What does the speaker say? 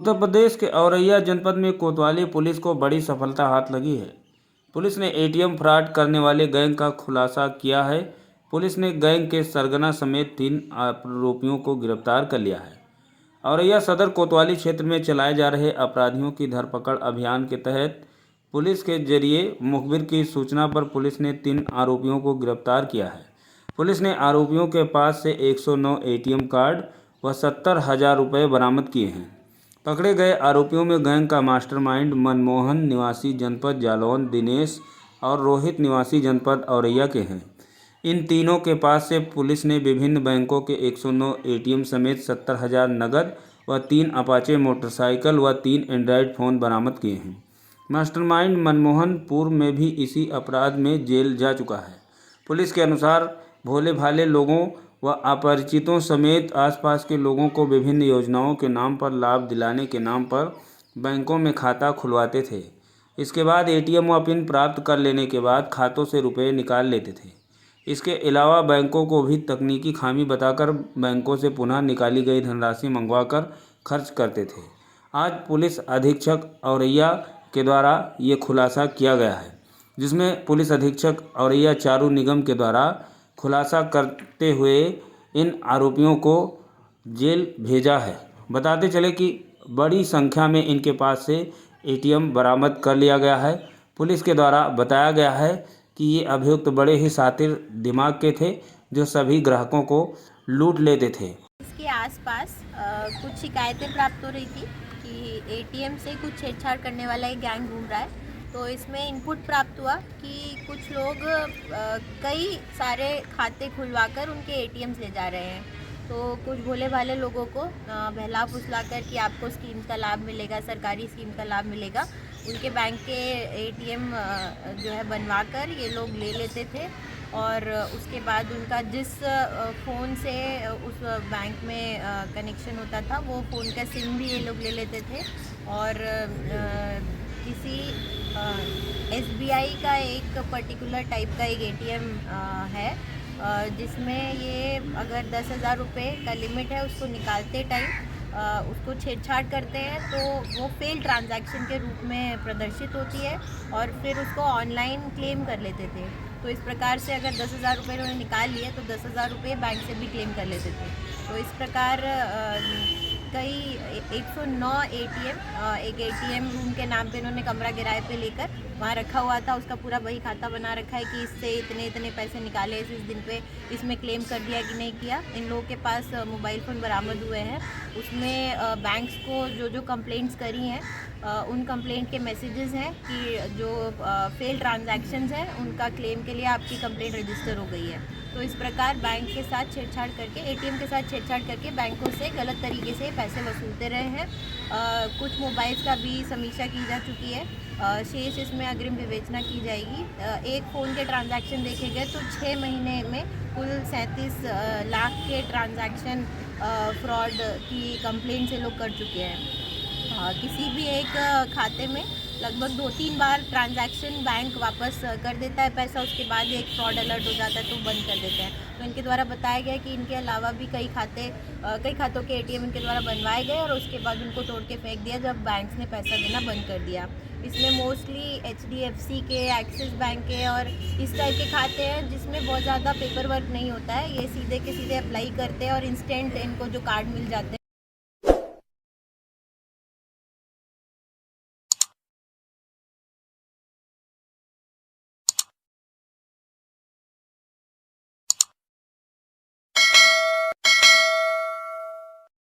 उत्तर प्रदेश के औरैया जनपद में कोतवाली पुलिस को बड़ी सफलता हाथ लगी है। पुलिस ने एटीएम फ्रॉड करने वाले गैंग का खुलासा किया है। पुलिस ने गैंग के सरगना समेत 3 आरोपियों को गिरफ्तार कर लिया है। औरैया सदर कोतवाली क्षेत्र में चलाए जा रहे अपराधियों की धरपकड़ अभियान के तहत पुलिस के जरिए मुखबिर की सूचना पर पुलिस ने 3 आरोपियों को गिरफ्तार किया है। पुलिस ने आरोपियों के पास से 109 एटीएम कार्ड व 70,000 रुपये बरामद किए हैं। पकड़े गए आरोपियों में गैंग का मास्टरमाइंड मनमोहन निवासी जनपद जालौन, दिनेश और रोहित निवासी जनपद औरैया के हैं। इन तीनों के पास से पुलिस ने विभिन्न बैंकों के 109 एटीएम समेत 70,000 नकद व 3 अपाचे मोटरसाइकिल व 3 एंड्रॉयड फ़ोन बरामद किए हैं। मास्टरमाइंड मनमोहन पूर्व में भी इसी अपराध में जेल जा चुका है। पुलिस के अनुसार भोले भाले लोगों व अपरिचितों समेत आसपास के लोगों को विभिन्न योजनाओं के नाम पर लाभ दिलाने के नाम पर बैंकों में खाता खुलवाते थे। इसके बाद एटीएम व पिन प्राप्त कर लेने के बाद खातों से रुपये निकाल लेते थे। इसके अलावा बैंकों को भी तकनीकी खामी बताकर बैंकों से पुनः निकाली गई धनराशि मंगवाकर खर्च करते थे। आज पुलिस अधीक्षक औरैया के द्वारा ये खुलासा किया गया है, जिसमें पुलिस अधीक्षक औरैया चारू निगम के द्वारा खुलासा करते हुए इन आरोपियों को जेल भेजा है। बताते चले कि बड़ी संख्या में इनके पास से एटीएम बरामद कर लिया गया है। पुलिस के द्वारा बताया गया है कि ये अभियुक्त बड़े ही शातिर दिमाग के थे, जो सभी ग्राहकों को लूट लेते थे। इसके आसपास कुछ शिकायतें प्राप्त हो रही थी कि एटीएम से कुछ छेड़छाड़ करने वाला एक गैंग घूम रहा है। तो इसमें इनपुट प्राप्त हुआ कि कुछ लोग कई सारे खाते खुलवाकर उनके एटीएम्स ले जा रहे हैं। तो कुछ भोले भाले लोगों को बहला फुसला कर कि आपको स्कीम का लाभ मिलेगा, सरकारी स्कीम का लाभ मिलेगा, उनके बैंक के एटीएम जो है बनवा कर ये लोग ले लेते थे। और उसके बाद उनका जिस फ़ोन से उस बैंक में कनेक्शन होता था वो फ़ोन का सिम भी ये लोग ले लेते थे। और किसी एसबीआई का एक पर्टिकुलर टाइप का एक एटीएम है, जिसमें ये अगर 10,000 रुपये का लिमिट है, उसको निकालते टाइम उसको छेड़छाड़ करते हैं तो वो फेल ट्रांजैक्शन के रूप में प्रदर्शित होती है और फिर उसको ऑनलाइन क्लेम कर लेते थे। तो इस प्रकार से अगर 10,000 रुपये उन्होंने निकाल लिए तो 10,000 रुपये बैंक से भी क्लेम कर लेते थे। तो इस प्रकार कई 109 एटीएम, एक एटीएम रूम के नाम पे उन्होंने कमरा किराए पे लेकर वहाँ रखा हुआ था। उसका पूरा वही खाता बना रखा है कि इससे इतने इतने पैसे निकाले, इस दिन पे इसमें क्लेम कर दिया कि नहीं किया। इन लोगों के पास मोबाइल फ़ोन बरामद हुए हैं। उसमें बैंक्स को जो कंप्लेंट्स करी हैं उन कंप्लेंट के मैसेजेस हैं कि जो फेल ट्रांजैक्शंस हैं उनका क्लेम के लिए आपकी कंप्लेंट रजिस्टर हो गई है। तो इस प्रकार बैंक के साथ छेड़छाड़ करके, एटीएम के साथ छेड़छाड़ करके बैंकों से गलत तरीके से पैसे वसूलते रहे हैं। कुछ मोबाइल्स का भी समीक्षा की जा चुकी है। शेष इसमें अग्रिम विवेचना की जाएगी। एक फ़ोन के ट्रांजैक्शन देखे गए तो 6 महीने में कुल 37 लाख के ट्रांजैक्शन फ्रॉड की कंप्लेंट से लोग कर चुके हैं। किसी भी एक खाते में लगभग 2-3 बार ट्रांजैक्शन बैंक वापस कर देता है पैसा, उसके बाद एक फ्रॉड अलर्ट हो जाता है तो बंद कर देते हैं। तो इनके द्वारा बताया गया कि इनके अलावा भी कई खातों के एटीएम इनके द्वारा बनवाए गए और उसके बाद उनको तोड़ के फेंक दिया जब बैंक्स ने पैसा देना बंद कर दिया। इसमें मोस्टली HDFC के, एक्सिस बैंक के और इस टाइप के खाते हैं जिसमें बहुत ज़्यादा पेपर वर्क नहीं होता है। ये सीधे के सीधे अप्लाई करते हैं और इंस्टेंट इनको जो कार्ड मिल जाते हैं।